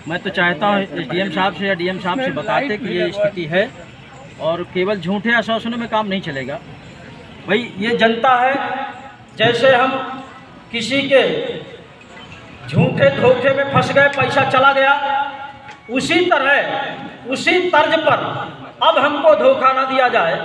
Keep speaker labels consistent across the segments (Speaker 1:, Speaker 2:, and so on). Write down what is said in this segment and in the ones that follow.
Speaker 1: मैं तो चाहता हूँ एसडीएम साहब से या डीएम साहब से बताते कि ये स्थिति है और केवल झूठे आश्वासनों में काम नहीं चलेगा। भाई ये जनता है, जैसे हम किसी के झूठे धोखे में फंस गए, पैसा चला गया, उसी तरह उसी तर्ज पर अब हमको धोखा ना दिया जाए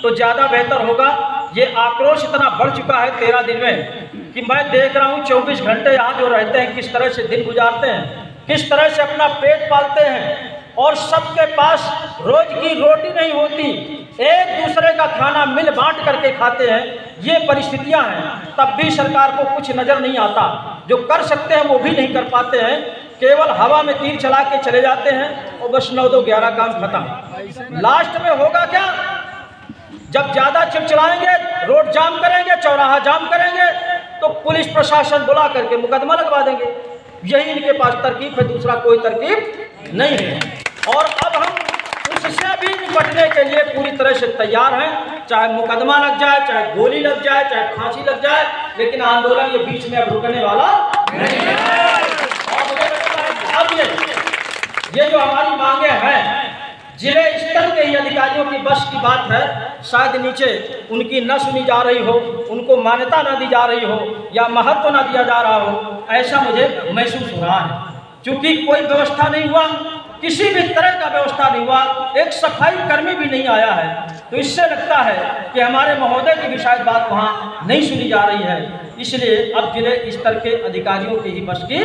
Speaker 1: तो ज़्यादा बेहतर होगा। ये आक्रोश इतना बढ़ चुका है 13 दिन में कि मैं देख रहा हूँ 24 घंटे यहाँ जो रहते हैं किस तरह से दिन गुजारते हैं, किस तरह से अपना पेट पालते हैं और सबके पास रोज की रोटी नहीं होती, एक दूसरे का खाना मिल बांट करके खाते हैं। ये परिस्थितियां हैं, तब भी सरकार को कुछ नज़र नहीं आता। जो कर सकते हैं वो भी नहीं कर पाते हैं, केवल हवा में तीर चला के चले जाते हैं और बस 9-2-11 काम खत्म। लास्ट में होगा क्या? जब ज़्यादा चिड़चिड़ाएंगे, रोड जाम करेंगे, चौराहा जाम करेंगे तो पुलिस प्रशासन बुला करके मुकदमा लगवा देंगे। यही इनके पास तरकीब है, दूसरा कोई तरकीब नहीं है। और अब हम उससे भी निपटने के लिए पूरी तरह से तैयार हैं, चाहे मुकदमा लग जाए, चाहे गोली लग जाए, चाहे फांसी लग जाए, लेकिन आंदोलन ये बीच में अब रुकने वाला नहीं है। अब ये जो हमारी मांगे हैं, जिले स्तर के ही अधिकारियों की बस की बात है, शायद नीचे उनकी न सुनी जा रही हो, उनको मान्यता न दी जा रही हो या महत्व न दिया जा रहा हो, ऐसा मुझे महसूस हो रहा है। क्योंकि कोई व्यवस्था नहीं हुआ, किसी भी तरह का व्यवस्था नहीं हुआ, एक सफाई कर्मी भी नहीं आया है, तो इससे लगता है कि हमारे महोदय की भी शायद बात वहाँ नहीं सुनी जा रही है। इसलिए अब जिले स्तर के अधिकारियों की ही बस की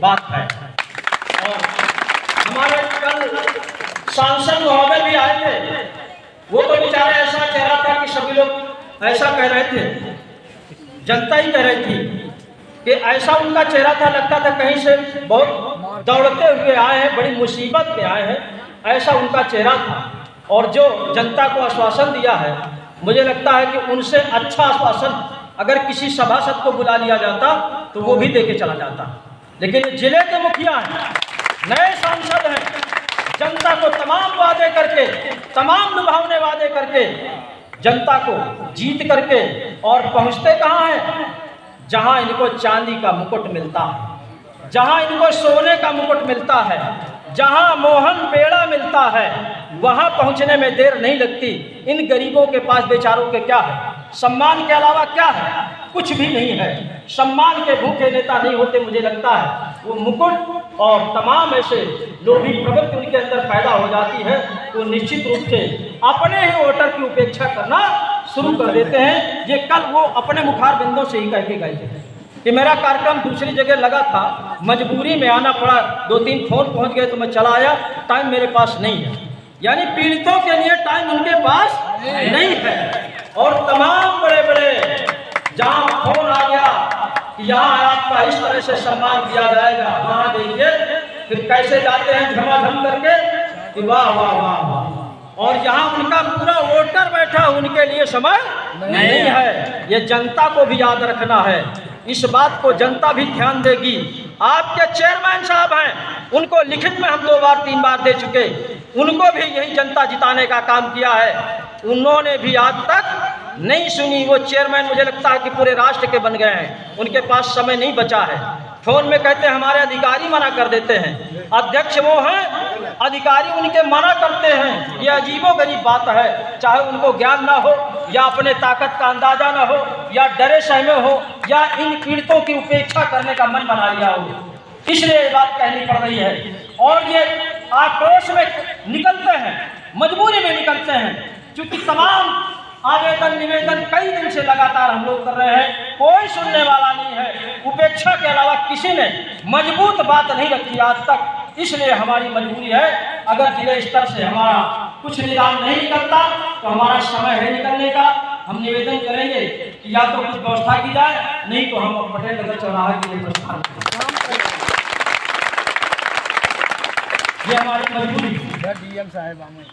Speaker 1: बात है। और हमारे कल सांसद महोदय भी आए थे, वो तो बेचारे ऐसा कह रहा था कि सभी लोग ऐसा कह रहे थे, जनता ही कह रही थी कि ऐसा उनका चेहरा था, लगता था कहीं से बहुत दौड़ते हुए आए हैं, बड़ी मुसीबत में आए हैं, ऐसा उनका चेहरा था। और जो जनता को आश्वासन दिया है, मुझे लगता है कि उनसे अच्छा आश्वासन अगर किसी सभासद को बुला लिया जाता तो वो भी दे के चला जाता। लेकिन जिले के मुखिया हैं, नए सांसद हैं, जनता को तमाम वादे करके, तमाम लुभावने वादे करके जनता को जीत करके और पहुंचते कहाँ हैं? जहां इनको चांदी का मुकुट मिलता है, जहां इनको सोने का मुकुट मिलता है, जहां मोहन पेड़ा मिलता है, वहां पहुंचने में देर नहीं लगती। इन गरीबों के पास बेचारों के क्या है? सम्मान के अलावा क्या है? कुछ भी नहीं है। सम्मान के भूखे नेता नहीं होते, मुझे लगता है वो मुकुट और तमाम ऐसे लोभी प्रवृत्ति उनके अंदर पैदा हो जाती है, तो निश्चित रूप से अपने ही वोटर की उपेक्षा करना शुरू कर देते हैं। ये कल वो अपने मुखार बिंदों से ही कह के गए थे कि मेरा कार्यक्रम दूसरी जगह लगा था, मजबूरी में आना पड़ा, 2-3 फोन पहुंच गए तो मैं चला आया, टाइम मेरे पास नहीं है। यानी पीड़ितों के लिए टाइम उनके पास नहीं है। और तमाम बड़े बड़े जहाँ फोन आ गया कि यहाँ आपका इस तरह से सम्मान किया जाएगा, वहाँ देखिए फिर कैसे जाते हैं झमाझम करके कि वाह वाह वाह वाह। और यहाँ उनका पूरा वोटर बैठा, उनके लिए समय नहीं है। ये जनता को भी याद रखना है, इस बात को जनता भी ध्यान देगी। आपके चेयरमैन साहब हैं, उनको लिखित में हम 2 बार 3 बार दे चुके, उनको भी यही जनता जिताने का काम किया है, उन्होंने भी आज तक नहीं सुनी। वो चेयरमैन मुझे लगता है कि पूरे राष्ट्र के बन गए हैं, उनके पास समय नहीं बचा है। फोन में कहते हैं हमारे अधिकारी मना कर देते हैं, अध्यक्ष वो हैं, अधिकारी उनके मना करते हैं। ये अजीबोगरीब बात है, चाहे उनको ज्ञान ना हो या अपने ताकत का अंदाजा ना हो या डरे सहमे हो या इन पीड़ितों की उपेक्षा करने का मन बना लिया हो, इसलिए ये बात कहनी पड़ रही है। और ये आक्रोश में निकलते हैं, मजबूरी में निकलते हैं, क्योंकि तमाम आवेदन निवेदन कई दिन से लगातार हम लोग कर रहे हैं, कोई सुनने वाला नहीं है। उपेक्षा के अलावा किसी ने मजबूत बात नहीं रखी आज तक, इसलिए हमारी मजबूरी है। अगर जिले स्तर से हमारा कुछ निदान नहीं निकलता तो हमारा समय है निकलने का। हम निवेदन करेंगे कि या तो कुछ व्यवस्था की जाए, नहीं तो हम पटेल नगर चौराहा के लिए प्रस्थान करें। ये हमारी मजबूरी है। डीएम साहब हमें